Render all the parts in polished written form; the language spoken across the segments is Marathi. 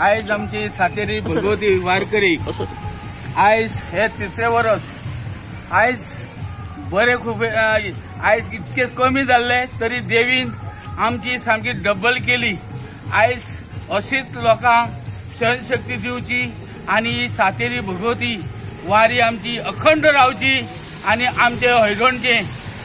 आयज आमची सातेरी भगवती वारकरी आयज हे तिसरे वर्स आयज बरे खूब आयज इतके कमी जाल्ले तरी देवीन आमची सामकी डबल केली। आयज अशीच लोकांक सहनशक्ती दिवची आणि ही सातेरी भगवती वारी आमची अखंड रावची आणि आमचे हळडणचे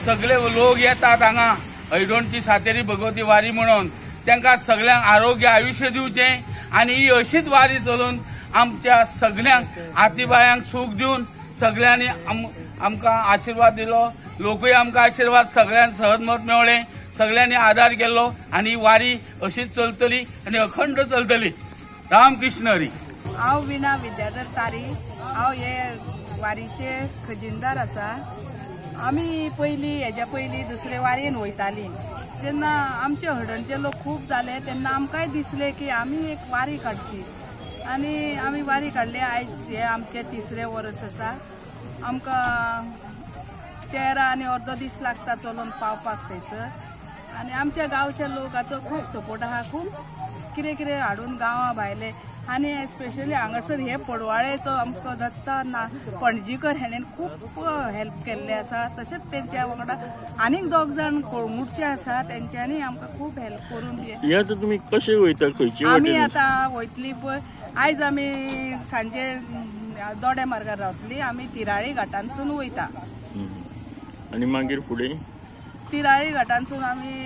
सगळे लोक येतात हांगा हळडणची सातेरी भगवती वारी म्हणून त्यांना सगळ्यांक आरोग्य आयुष्य दिवचे आणि ही अशीच वारी चलून आमच्या सगळ्यांक आतीबायांक सूख दिवन सगळ्यांनी आमकां आशीर्वाद दिलो। लोकूय आमकां आशीर्वाद सगळ्यांक सहमत मेळ्ळे, सगळ्यांनी आदार केलो आणि ही वारी अशीच चलतली आणि अखंड चलतली। रामकृष्ण हरी। हांव विणा विद्याधर तारी, हांव हे वारीचे खजिनदार आसा। आमी हेज्या पयलीं दुसरे वारेन वयतालीं तेन्ना आमचे हळडणचे लोक खूब जाले तेन्ना आमकांय दिसले की आमी एक वारी काडची आनी आमी वारी काडली। आयज हे आमचे तिसरे वर्स आसा। आमकां 13 आनी अर्दो दीस लागता चलून पावपाक थंयसर आनी आमच्या गांवच्या लोकांचो खूब सपोर्ट आहा। खूब कितें कितें हाडून गांवा भायले आनी स्पेशली हांगासर हे पडवाळेचो आमकां दत्ता पणजीकर हेणेन खूब हेल्प केल्ले आसा। तशेंच तेंच्या वांगडा आनीक 2 जाण कोळंगूटचे आसा तेंच्यांनी आमकां खूब हेल्प करून दिले। आता तुमी कशे वयता खंयची वाटेन? आमी आतां वयतली पळय आयज आमी सांजे दोड्या मार्गार रावतली। आमी तिराळी घाटांसून वयता आनी मागीर फुडें तिराळी घाटांसून आमी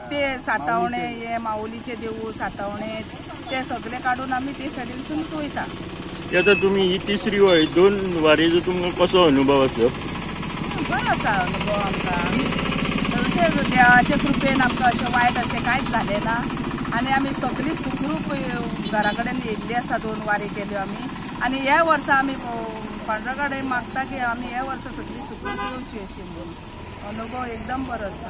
ते सातावणे हे माऊलीचे देवूळ सातावणे ते सगळे काढून आमी ते सायडीनसून वयता। आता तुमी ही तिसरी वारी 2 वारेचो तुमकां कसो अनुभव आसा? बरो आसा अनुभव आमकां। अशें देवाचे कृपेन आमकां अशें वायट अशें कांयच जालें ना आनी आमी सगळीं सुखरूप घरा कडेन येयल्ली आसा। 2 वारी केल्यो आमी आनी ह्या वर्सा आमी पांडुरंगा कडेन मागता की आमी ह्या वर्सा सगळीं सुखरूप येवची अशी। अनुभव एकदम बरो आसा।